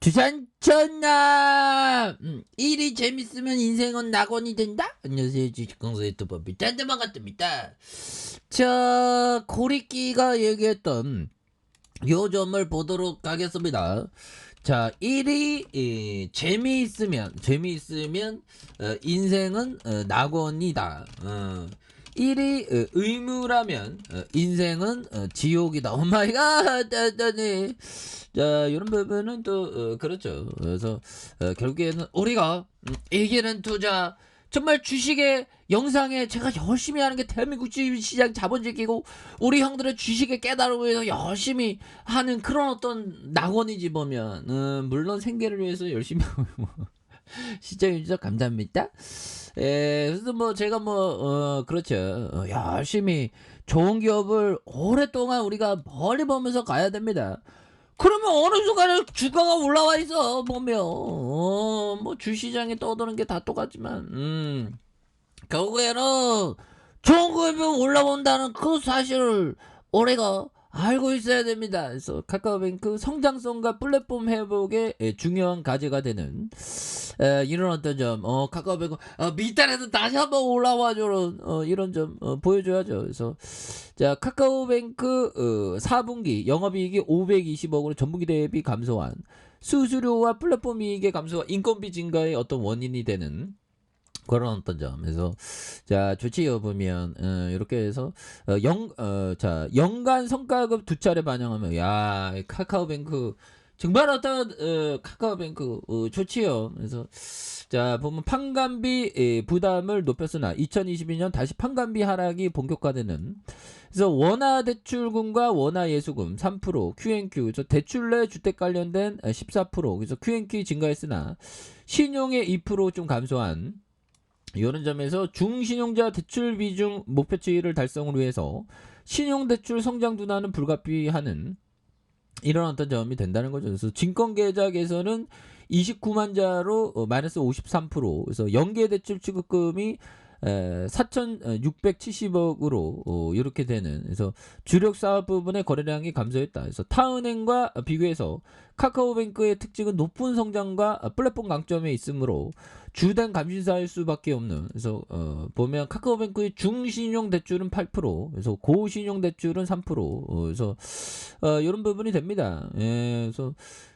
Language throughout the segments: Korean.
두산 천남 일이 재밌으면 인생은 낙원이 된다. 안녕하세요, 주식공부의 유튜버비 짠짠만 같습니다. 자, 고리끼가 얘기했던 요점을 보도록 하겠습니다. 자, 1이 재미있으면 인생은 낙원이다. 1이 의무라면 인생은 지옥이다. 오마이갓. 네. 자, 이런 부분은 또 그렇죠. 그래서 결국에는 우리가 이기는 투자, 정말 주식의 영상에 제가 열심히 하는 게 대한민국 주식시장 자본주의고 우리 형들의 주식의 깨달음을 위해서 열심히 하는 그런 어떤 낙원이지 보면 물론 생계를 위해서 열심히 하고 시청해주셔서 감사합니다. 그래서 뭐 제가 그렇죠. 열심히 좋은 기업을 오랫동안 우리가 멀리 보면서 가야 됩니다. 그러면 어느 순간에 주가가 올라와 있어 보면 뭐 주시장에 떠도는 게 다 똑같지만 결국에는 좋은 기업이 올라온다는 그 사실을 우리가 알고 있어야 됩니다. 그래서 카카오뱅크 성장성과 플랫폼 회복의 중요한 과제가 되는 이런 어떤 점, 카카오뱅크 밑단에서 다시 한번 올라와줘 이런 점 보여줘야죠. 그래서 자, 카카오뱅크 4분기 영업이익이 520억으로 전분기 대비 감소한 수수료와 플랫폼 이익의 감소와 인건비 증가의 어떤 원인이 되는 그런 어떤 점에서 자, 좋지요. 보면 이렇게 해서 자, 연간 성과급 2차례 반영하면 야, 카카오뱅크 정말 어떤 카카오뱅크 좋지요. 그래서 자, 보면 판관비 부담을 높였으나 2022년 다시 판관비 하락이 본격화되는, 그래서 원화 대출금과 원화 예수금 3%, QNQ, 그래서 대출 내 주택 관련된 14%, 그래서 QNQ 증가했으나 신용의 2% 좀 감소한 이런 점에서 중신용자 대출 비중 목표치를 달성을 위해서 신용대출 성장 둔화는 불가피하는 이런 어떤 점이 된다는 거죠. 그래서 증권계좌에서는 29만자로 마이너스 53%, 그래서 연계대출 취급금이 4,670억으로 이렇게 되는, 그래서 주력 사업 부분의 거래량이 감소했다. 그래서 타은행과 비교해서 카카오뱅크의 특징은 높은 성장과 플랫폼 강점에 있으므로 주된 감시사일 수밖에 없는, 그래서 보면 카카오뱅크의 중신용 대출은 8%, 그래서 고신용 대출은 3%, 그래서 이런 부분이 됩니다. 그래서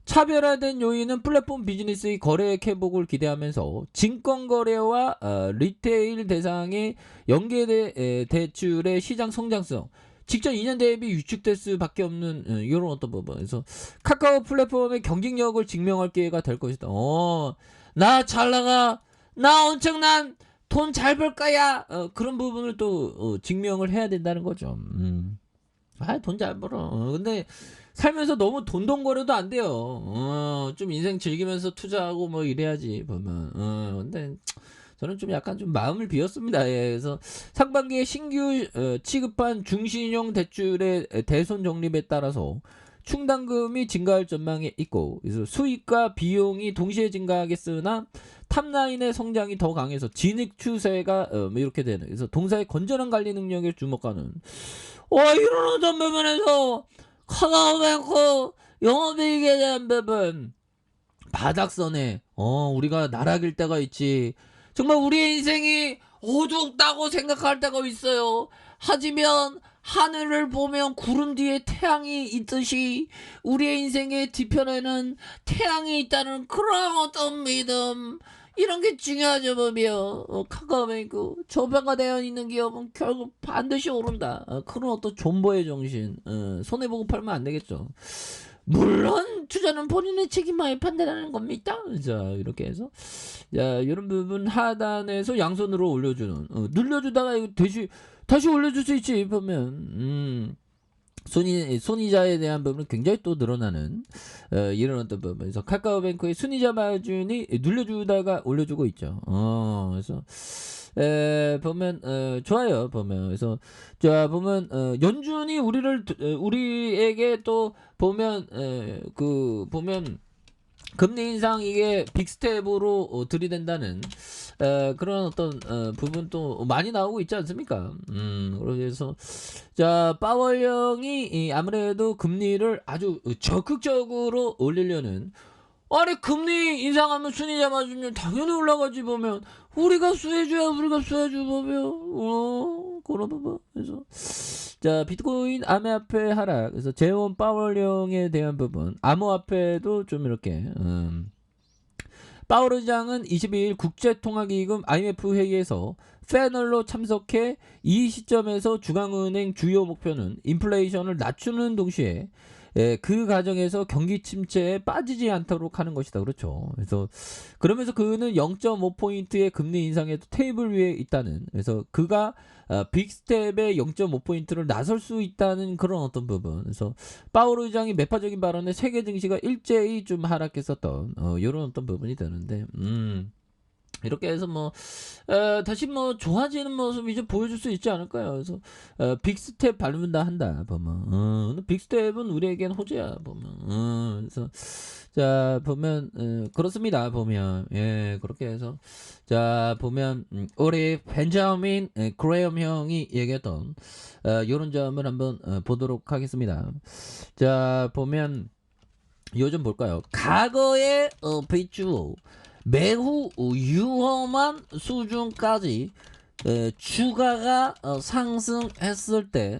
차별화된 요인은 플랫폼 비즈니스의 거래액 회복을 기대하면서 증권거래와 리테일 대상의 연계 대출의 시장 성장성, 직전 2년 대비 위축될 수밖에 없는 이런 어떤 부분. 그래서 카카오 플랫폼의 경쟁력을 증명할 기회가 될 것이다. 나 잘 나가, 나 엄청난 돈 잘 벌 거야. 그런 부분을 또 증명을 해야 된다는 거죠. 돈 잘 벌어. 근데 살면서 너무 돈돈거려도 안 돼요. 좀 인생 즐기면서 투자하고 뭐 이래야지 보면. 근데 저는 좀 약간 좀 마음을 비웠습니다. 예, 그래서 상반기에 신규 취급한 중신용 대출의 대손 적립에 따라서 충당금이 증가할 전망이 있고, 그래서 수익과 비용이 동시에 증가하겠으나 탑라인의 성장이 더 강해서 진입 추세가 이렇게 되는, 그래서 동사의 건전한 관리 능력에 주목하는 이런 어떤 부분에서 카카오뱅크 영업이익에 대한 부분 바닥선에 우리가 나락일 때가 있지. 정말 우리의 인생이 어둡다고 생각할 때가 있어요. 하지만 하늘을 보면 구름 뒤에 태양이 있듯이 우리의 인생의 뒤편에는 태양이 있다는 그런 어떤 믿음, 이런 게 중요하죠. 보면 카카오뱅크 저평가되어 있는 기업은 결국 반드시 오른다. 그런 어떤 존버의 정신, 손해보고 팔면 안 되겠죠. 물론 투자는 본인의 책임하에 판단하는 겁니다. 자, 이렇게 해서 자, 이런 부분 하단에서 양손으로 올려주는, 눌려주다가 이거 다시 올려줄 수 있지 보면. 손이자에 대한 부분은 굉장히 또 늘어나는 이런 어떤 부분에서 카카오뱅크의 순이자 마진이 눌려주다가 올려주고 있죠. 그래서 보면 좋아요. 보면 그래서 자, 보면 연준이 우리에게 또 보면 보면 금리 인상 이게 빅스텝으로 들이댄다는 그런 어떤 부분도 많이 나오고 있지 않습니까? 그래서 자, 파월 형이 아무래도 금리를 아주 적극적으로 올리려는 아니 금리 인상하면 순이자 마진율 당연히 올라가지 보면 우리가 수혜주야 우리가 수혜주 보면 그런 부분. 그래서 자 비트코인 암호화폐 하락. 그래서 재원 파월령에 대한 부분 암호화폐도 좀 이렇게 파월 의장은 22일 국제통화기금 IMF 회의에서 패널로 참석해 이 시점에서 중앙은행 주요 목표는 인플레이션을 낮추는 동시에 그 과정에서 경기 침체에 빠지지 않도록 하는 것이다. 그렇죠. 그래서 그러면서 그는 0.5포인트의 금리 인상에도 테이블 위에 있다는. 그래서 그가 빅스텝에 0.5포인트를 나설 수 있다는 그런 어떤 부분. 그래서 파월 의장이 매파적인 발언에 세계 증시가 일제히 좀 하락했었던 이런 어떤 부분이 되는데. 이렇게 해서 다시 좋아지는 모습이 좀 보여줄 수 있지 않을까요? 그래서 빅스텝 밟는다 한다 보면 빅스텝은 우리에겐 호재야 보면 그래서 자 보면 그렇습니다 보면 그렇게 해서 자 보면 우리 벤자민 그레엄 형이 얘기했던 이런 점을 한번 보도록 하겠습니다. 자 보면 요즘 볼까요? 과거의 비추어 매우 유험한 수준까지 주가가 상승했을 때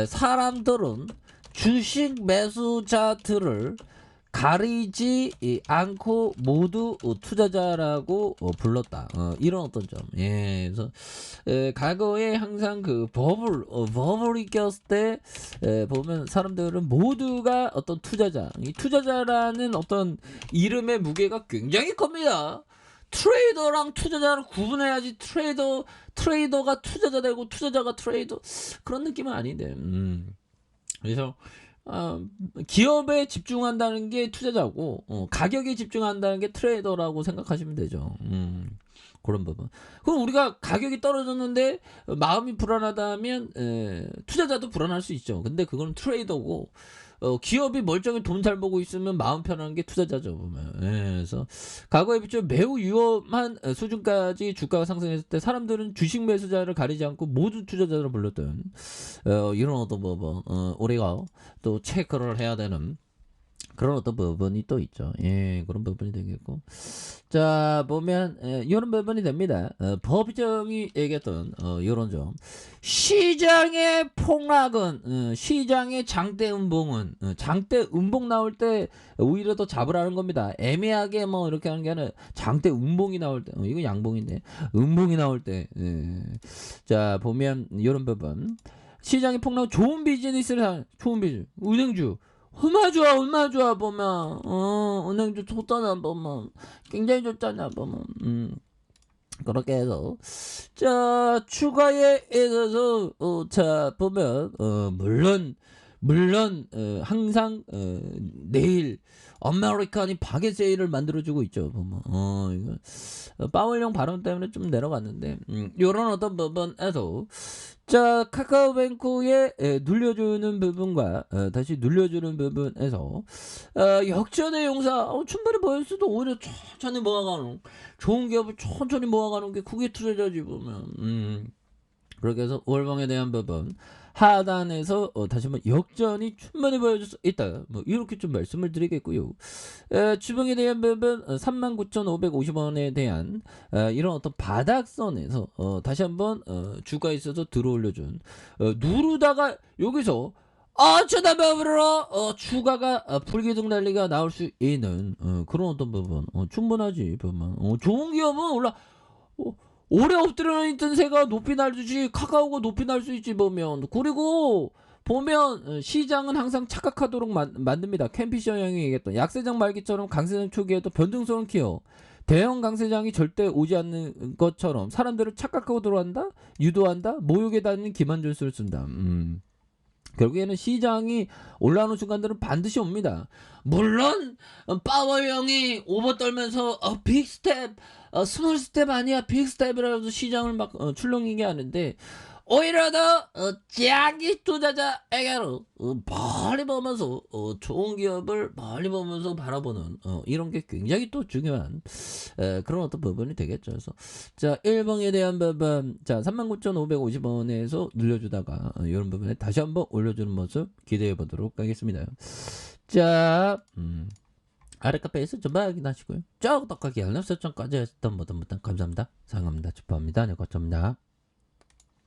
사람들은 주식 매수자들을 가리지 않고 모두 투자자라고 불렀다. 이런 어떤 점. 그래서 과거에 항상 그 버블이 꼈을 때 보면 사람들은 모두가 어떤 투자자, 이 투자자라는 어떤 이름의 무게가 굉장히 큽니다. 트레이더랑 투자자를 구분해야지 트레이더가 투자자 되고 투자자가 트레이더 그런 느낌은 아닌데. 그래서 기업에 집중한다는 게 투자자고 가격에 집중한다는 게 트레이더라고 생각하시면 되죠. 그런 부분. 그럼 우리가 가격이 떨어졌는데 마음이 불안하다면 투자자도 불안할 수 있죠. 근데 그건 트레이더고 기업이 멀쩡히 돈 잘 벌고 있으면 마음 편한 게 투자자죠 보면. 그래서 과거에 비추어 매우 위험한 수준까지 주가가 상승했을 때 사람들은 주식 매수자를 가리지 않고 모두 투자자로 불렀던 이런 어떤 부분 우리가 또 체크를 해야 되는 그런 어떤 부분이 또 있죠. 그런 부분이 되겠고. 자, 보면, 이런 부분이 됩니다. 법정이 얘기했던, 이런 점. 시장의 폭락은, 시장의 장대 음봉은, 장대 음봉 나올 때, 오히려 더 잡으라는 겁니다. 애매하게 이렇게 하는 게 아니라, 장대 음봉이 나올 때, 이거 양봉인데, 음봉이 나올 때, 자, 보면, 이런 부분. 시장의 폭락, 좋은 비즈니스를 하는, 좋은 비즈니스, 은행주. 얼마 좋아 보면 은행주 좋잖아 보면 굉장히 좋잖아 보면 그렇게 해서 자 추가에 있어서 자 보면 물론 항상 내일 아메리칸이 바게 세일을 만들어주고 있죠 보면 이거 파월령 발언 때문에 좀 내려갔는데 요런 어떤 부분에서 자 카카오뱅크에 눌려주는 부분과 다시 눌려주는 부분에서 역전의 용사 충분히 보일 수도 오히려 천천히 모아가는 좋은 기업을 천천히 모아가는 게 그게 투자자지 보면 그렇게 해서 월봉에 대한 부분 하단에서 다시 한번 역전이 충분히 보여줄 수 있다. 이렇게 좀 말씀을 드리겠고요. 주봉에 대한 부분 39,550원에 대한 이런 어떤 바닥선에서 다시 한번 주가에 있어서 들어올려준 누르다가 여기서 쳐다봐보러 주가가 불기둥 난리가 나올 수 있는 그런 어떤 부분 충분하지 보면 좋은 기업은 오래 엎드려 있던 새가 높이 날듯이 카카오가 높이 날 수 있지 보면 그리고 보면 시장은 항상 착각하도록 만듭니다. 캠피셔 형이 얘기했던 약세장 말기처럼 강세장 초기에도 변동성을 키워 대형 강세장이 절대 오지 않는 것처럼 사람들을 착각하고 들어간다 유도한다 모욕에 닿는 기만전술을 쓴다. 결국에는 시장이 올라오는 순간들은 반드시 옵니다. 물론 파월 형이 오버 떨면서 빅스텝 스몰 스텝 아니야 빅스텝이라서 시장을 막 출렁이게 하는데 오히려 더 자기 투자자에게로 멀리 보면서 좋은 기업을 멀리 보면서 바라보는 이런 게 굉장히 또 중요한 그런 어떤 부분이 되겠죠. 그래서 자 1봉에 대한 부분 자 39,550원에서 눌려주다가 이런 부분에 다시 한번 올려주는 모습 기대해 보도록 하겠습니다. 자 아래 카페에서 전부 확인하시고요. 쭉 떡하기 알람 설정까지 했던 모든 감사합니다. 사랑합니다. 축복합니다. 네, 고맙습니다.